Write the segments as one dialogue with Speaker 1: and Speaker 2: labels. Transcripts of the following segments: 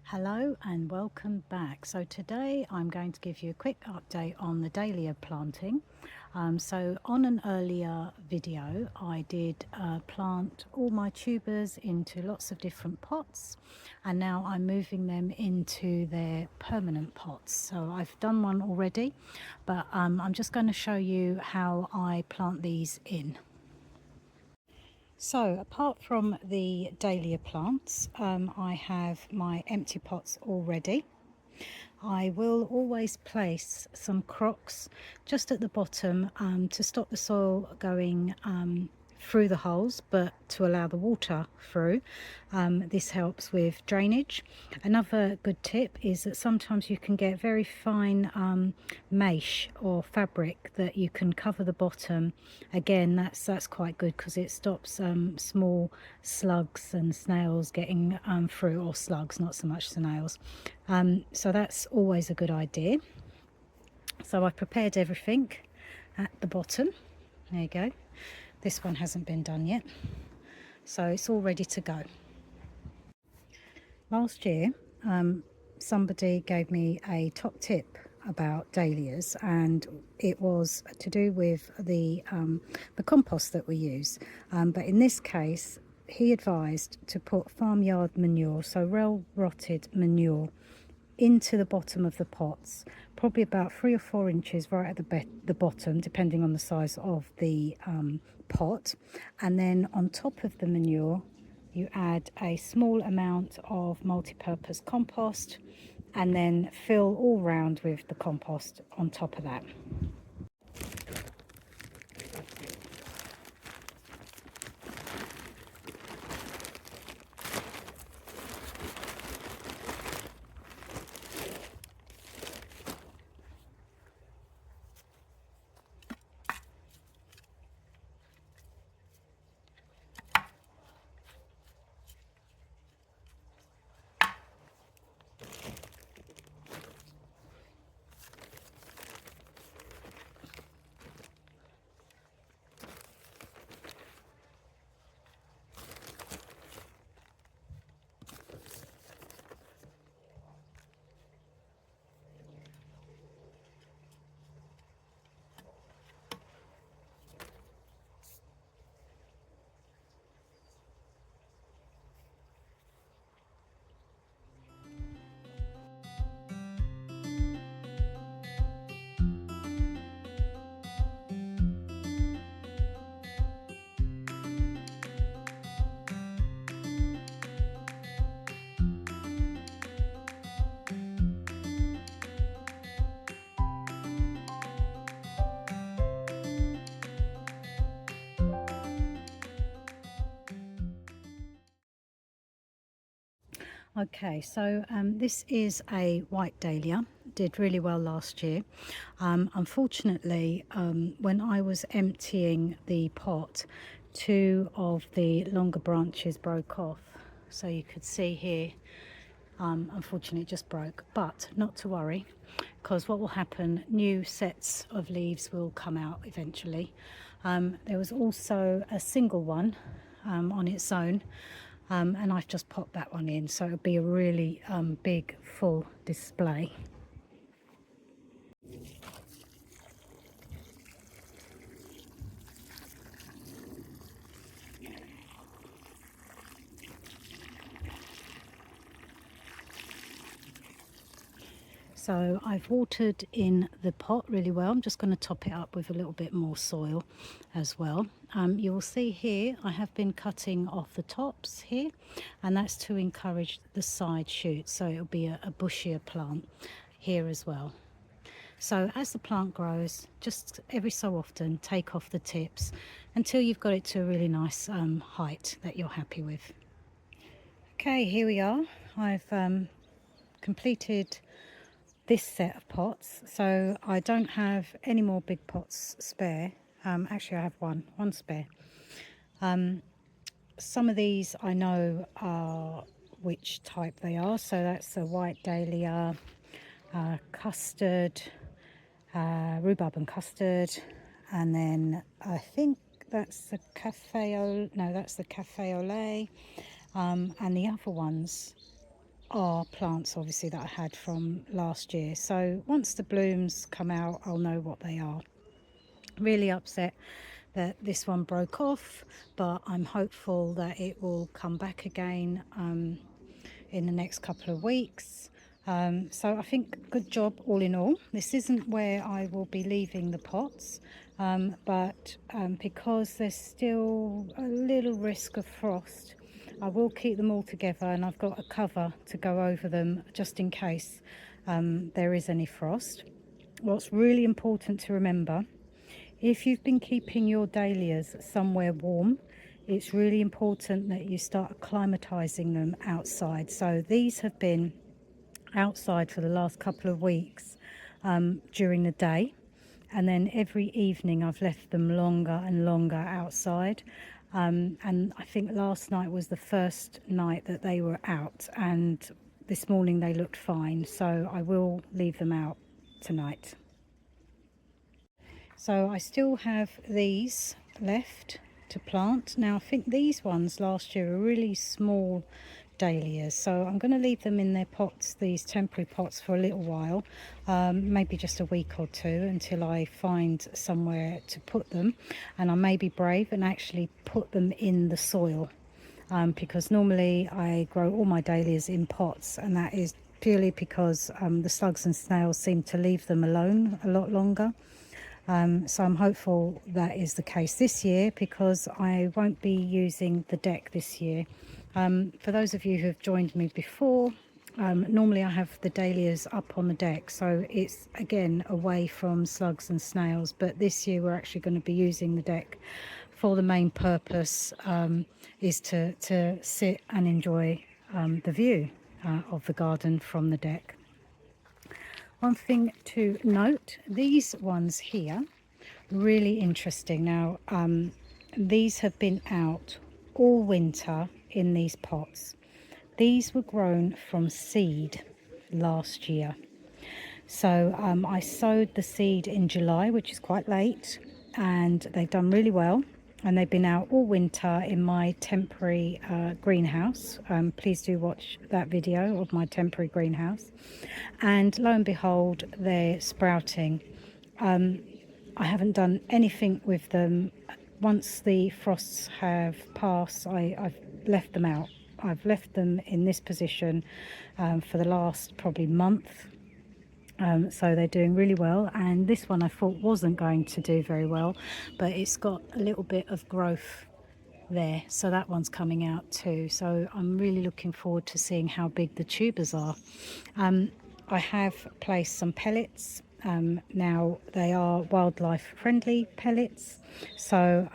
Speaker 1: Hello and welcome back. So today I'm going to give you a quick update on the dahlia planting. So on an earlier video I did plant all my tubers into lots of different pots, and now I'm moving them into their permanent pots. So I've done one already, but I'm just going to show you how I plant these in. So apart from the dahlia plants, I have my empty pots already. I will always place some crocks just at the bottom to stop the soil going through the holes, but to allow the water through. This helps with drainage. Another good tip is that sometimes you can get very fine mesh or fabric that you can cover the bottom. Again, that's quite good because it stops small slugs and snails getting through, or slugs, not so much snails. So that's always a good idea. So I've prepared everything at the bottom. There you go. This one hasn't been done yet, so it's all ready to go. Last year somebody gave me a top tip about dahlias, and it was to do with the compost that we use, but in this case he advised to put farmyard manure, so rail rotted manure, into the bottom of the pots, probably about 3 or 4 inches right at the bottom, depending on the size of the pot. And then on top of the manure you add a small amount of multi-purpose compost, and then fill all round with the compost on top of that. Okay, so this is a white dahlia, did really well last year. Unfortunately, when I was emptying the pot, 2 of the longer branches broke off. So you could see here, unfortunately it just broke, but not to worry, because what will happen, new sets of leaves will come out eventually. There was also a single one on its own, and I've just popped that one in, so it'll be a really big full display. So I've watered in the pot really well. I'm just going to top it up with a little bit more soil as well. You will see here I have been cutting off the tops here, and that's to encourage the side shoots, so it'll be a bushier plant here as well. So as the plant grows, just every so often take off the tips until you've got it to a really nice height that you're happy with. Okay, here we are. I've completed this set of pots, so I don't have any more big pots spare. Actually I have one spare. Some of these I know which type they are, so that's a white dahlia, custard, rhubarb and custard, and then I think that's the cafe au lait, and the other ones are plants obviously that I had from last year. So once the blooms come out, I'll know what they are. Really upset that this one broke off, but I'm hopeful that it will come back again in the next couple of weeks. So I think good job all in all. This isn't where I will be leaving the pots, but because there's still a little risk of frost, I will keep them all together, and I've got a cover to go over them just in case there is any frost. What's really important to remember, if you've been keeping your dahlias somewhere warm, it's really important that you start acclimatizing them outside. So these have been outside for the last couple of weeks during the day, and then every evening I've left them longer and longer outside. And I think last night was the first night that they were out, and this morning they looked fine, so I will leave them out tonight. So I still have these left to plant. Now I think these ones last year were really small dahlias, so I'm going to leave them in their pots, these temporary pots, for a little while, maybe just a week or two, until I find somewhere to put them. And I may be brave and actually put them in the soil, because normally I grow all my dahlias in pots, and that is purely because the slugs and snails seem to leave them alone a lot longer. So I'm hopeful that is the case this year, because I won't be using the deck this year. For those of you who have joined me before, normally I have the dahlias up on the deck, so it's again away from slugs and snails, but this year we're actually going to be using the deck for the main purpose, is to sit and enjoy the view of the garden from the deck. One thing to note, these ones here, really interesting. Now these have been out all winter in these pots. These were grown from seed last year. So I sowed the seed in July, which is quite late, and they've done really well. And they've been out all winter in my temporary greenhouse. Please do watch that video of my temporary greenhouse. And lo and behold, they're sprouting. I haven't done anything with them. Once the frosts have passed, I've left them out. I've left them in this position for the last probably month. So they're doing really well, and this one I thought wasn't going to do very well, but it's got a little bit of growth there, so that one's coming out too. So I'm really looking forward to seeing how big the tubers are. I have placed some pellets. Now they are wildlife friendly pellets, so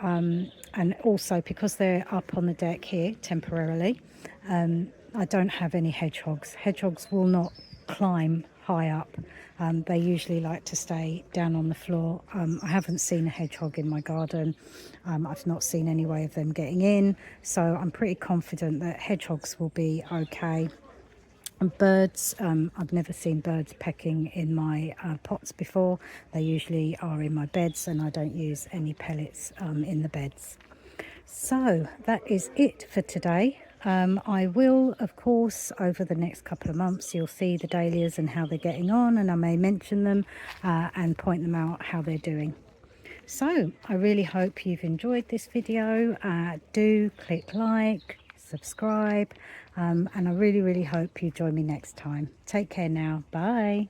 Speaker 1: and also because they're up on the deck here temporarily, I don't have any hedgehogs. Hedgehogs will not climb high up. They usually like to stay down on the floor. I haven't seen a hedgehog in my garden. I've not seen any way of them getting in, so I'm pretty confident that hedgehogs will be okay. And birds, I've never seen birds pecking in my pots before. They usually are in my beds, and I don't use any pellets in the beds. So that is it for today. I will, of course, over the next couple of months, you'll see the dahlias and how they're getting on, and I may mention them and point them out how they're doing. So I really hope you've enjoyed this video. Do click like, subscribe, and I really hope you join me next time. Take care now. Bye.